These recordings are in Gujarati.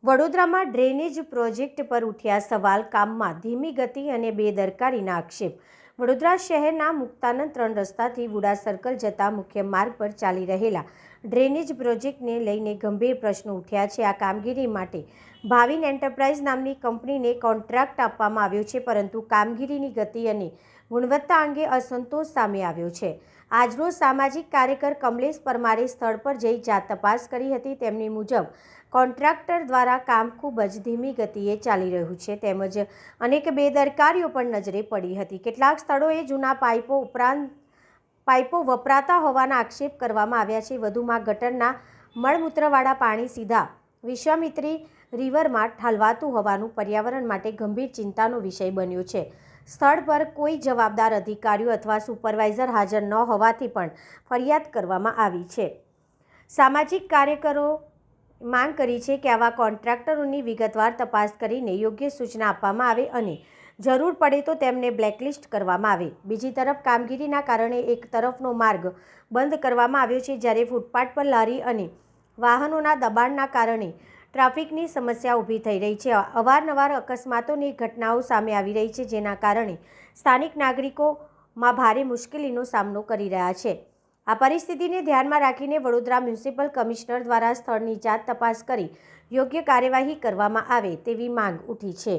વડોદરામાં ડ્રેનેજ પ્રોજેક્ટ પર ઉઠ્યા સવાલ, કામમાં ધીમી ગતિ અને બેદરકારીના આક્ષેપ। વડોદરા શહેરના મુક્તાનંદ 3 રસ્તાથી વુડા સર્કલ જતા મુખ્ય માર્ગ પર ચાલી રહેલા ડ્રેનેજ પ્રોજેક્ટને લઈને ગંભીર પ્રશ્નો ઉઠ્યા છે। આ કામગીરી માટે ભાવિન એન્ટરપ્રાઇઝ નામની કંપનીને કોન્ટ્રાક્ટ આપવામાં આવ્યો છે, પરંતુ કામગીરીની ગતિ અને ગુણવત્તા અંગે અસંતોષ સામે આવ્યો છે। આજરોજ સામાજિક કાર્યકર કમલેશ પરમારે સ્થળ પર જઈ જાત તપાસ કરી હતી। તેમની મુજબ કોન્ટ્રાક્ટર દ્વારા કામ ખૂબ જ ધીમી ગતિએ ચાલી રહ્યું છે, તેમજ અનેક બેદરકારીઓ પણ નજરે પડી હતી। કેટલાક સ્થળોએ જૂના પાઇપો વપરાતા હોવાના આક્ષેપ કરવામાં આવ્યા છે। વધુમાં ગટરના મળમૂત્રવાળા પાણી સીધા વિશ્વામિત્રી રિવરમાં ઠાલવાતું હોવાનું પર્યાવરણ માટે ગંભીર ચિંતાનો વિષય બન્યો છે। સ્થળ પર કોઈ જવાબદાર અધિકારીઓ અથવા સુપરવાઇઝર હાજર ન હોવાથી પણ ફરિયાદ કરવામાં આવી છે। સામાજિક કાર્યકરો માંગ કરી છે કે આવા કોન્ટ્રાક્ટરોની વિગતવાર તપાસ કરીને યોગ્ય સૂચના આપવામાં આવે અને જરૂર પડે તો તેમને બ્લેકલિસ્ટ કરવામાં આવે। બીજી તરફ કામગીરીના કારણે એક તરફનો માર્ગ બંધ કરવામાં આવ્યો છે, જ્યારે ફૂટપાથ પર લારી અને વાહનોના દબાણના કારણે ટ્રાફિકની સમસ્યા ઊભી થઈ રહી છે। અવારનવાર અકસ્માતોની ઘટનાઓ સામે આવી રહી છે, જેના કારણે સ્થાનિક નાગરિકોમાં ભારે મુશ્કેલીનો સામનો કરી રહ્યા છે। આ પરિસ્થિતિને ધ્યાનમાં રાખીને વડોદરા મ્યુનિસિપલ કમિશનર દ્વારા સ્થળની જાત તપાસ કરી યોગ્ય કાર્યવાહી કરવામાં આવે તેવી માંગ ઉઠી છે।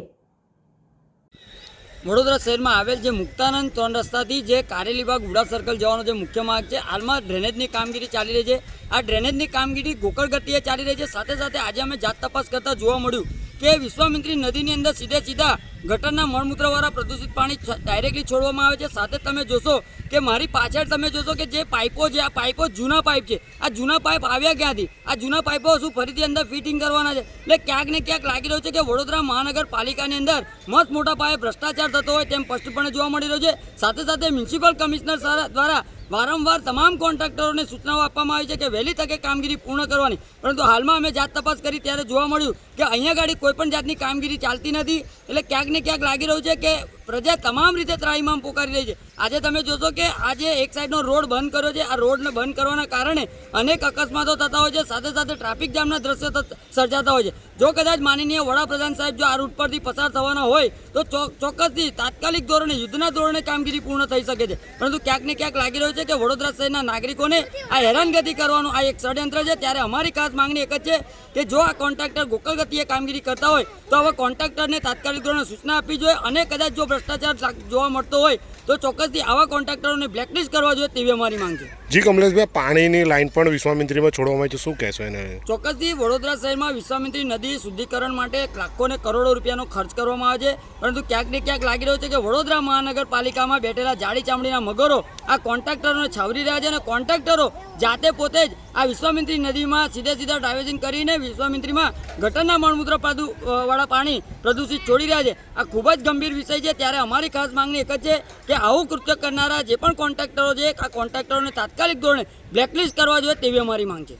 વડોદરા શહેરમાં આવેલ જે મુક્તાનંદ 3 રસ્તાથી જે કારેલીબાગ વુડા સર્કલ જવાનો જે મુખ્ય માર્ગ છે, હાલમાં ડ્રેનેજની કામગીરી ચાલી રહી છે। આ ડ્રેનેજની કામગીરી ગોકળ ગતિએ ચાલી રહી છે। સાથે સાથે આજે અમે જાત તપાસ કરતા જોવા મળ્યું કે વિશ્વામિત્રી નદીની અંદર સીધા ગટરના મળમૂત્રવાળા પ્રદૂષિત પાણી ડાયરેક્ટલી છોડવામાં આવે છે। સાથે તમે જોશો કે મારી પાછળ તમે જોશો કે જે પાઇપો છે, આ પાઇપો જૂના પાઇપ છે। આ જૂના પાઇપ આવ્યા ક્યાંથી? આ જૂના પાઇપો શું ફરીથી અંદર ફિટિંગ કરવાના છે? એટલે ક્યાંક ને ક્યાંક લાગી રહ્યું છે કે વડોદરા મહાનગરપાલિકાની અંદર મસ્ત મોટા પાયે ભ્રષ્ટાચાર થતો હોય તેમ સ્પષ્ટપણે જોવા મળી રહ્યો છે। સાથે સાથે મ્યુનિસિપલ કમિશનર દ્વારા વારંવાર તમામ કોન્ટ્રાક્ટરોને સૂચનાઓ આપવામાં આવી છે કે વહેલી તકે કામગીરી પૂર્ણ કરવાની, પરંતુ હાલમાં અમે જાત તપાસ કરી ત્યારે જોવા મળ્યું કે અહીંયા ગાડી કોઈપણ જાતની કામગીરી ચાલતી નથી। એટલે ક્યાંક ને ક્યાંક લાગી રહ્યું છે કે પ્રજા તમામ રીતે ત્રાહિમામ પોકારી રહી છે। આજે તમે જોશો કે આજે એક સાઈડનો રોડ બંધ કર્યો છે। આ રોડને બંધ કરવાના કારણે અનેક અકસ્માતો થતા હોય છે, સાથે સાથે ટ્રાફિક જામના દ્રશ્યો સર્જાતા હોય છે। જો કદાચ માનનીય વડાપ્રધાન સાહેબ જો આ રૂટ પરથી પસાર થવાના હોય તો ચોક્કસથી તાત્કાલિક ધોરણે યુદ્ધના ધોરણે કામગીરી પૂર્ણ થઈ શકે છે, પરંતુ ક્યાંક ને ક્યાંક લાગી રહ્યું છે કે વડોદરા શહેરના નાગરિકોને આ હેરાનગતિ કરવાનું આ એક ષડયંત્ર છે। ત્યારે અમારી ખાસ માંગણી એક જ છે કે જો આ કોન્ટ્રાક્ટર ગોકળ ગતિએ કામગીરી કરતા હોય તો આવા કોન્ટ્રાક્ટરને તાત્કાલિક ધોરણે સૂચના આપવી જોઈએ, અને કદાચ જો ભ્રષ્ટાચાર જોવા મળતો હોય તો ચોક્કસથી આવા કોન્ટ્રાક્ટરોને બ્લેકલિસ્ટ કરવા જોઈએ તેવી અમારી માંગ છે। જી કમલેશભાઈ, પાણીની લાઈન પણ વિશ્વામિત્રીમાં છોડવામાં આવી છે, શું કહેશો એને? ચોક્કસથી વડોદરા શહેરમાં વિશ્વામિત્રી નદી શુદ્ધિકરણ માટે લાખો ને કરોડો રૂપિયાનો ખર્ચ કરવામાં આવે છે, પરંતુ ક્યાંક ને ક્યાંક લાગી રહ્યું છે કે વડોદરા મહાનગરપાલિકામાં બેઠેલા જાડી ચામડીના મગરો આ કોન્ટ્રાક્ટરોને છાવરી રહ્યા છે, અને કોન્ટ્રાક્ટરો જાતે પોતે જ આ વિશ્વામિત્રી નદીમાં સીધા ડાયવર્ઝન કરીને વિશ્વામિત્રીમાં ગટરના મળમૂત્ર વાળા પાણી પ્રદૂષિત છોડી રહ્યા છે। આ ખૂબ જ ગંભીર વિષય છે। ત્યારે અમારી ખાસ માંગણી એક જ છે કે આવું કૃત્ય કરનારા જે પણ કોન્ટ્રાક્ટરો છે, આ કોન્ટ્રાક્ટરોને તાત્કાલિક ધોરણે બ્લેકલિસ્ટ કરવા જોઈએ તેવી અમારી માંગ છે।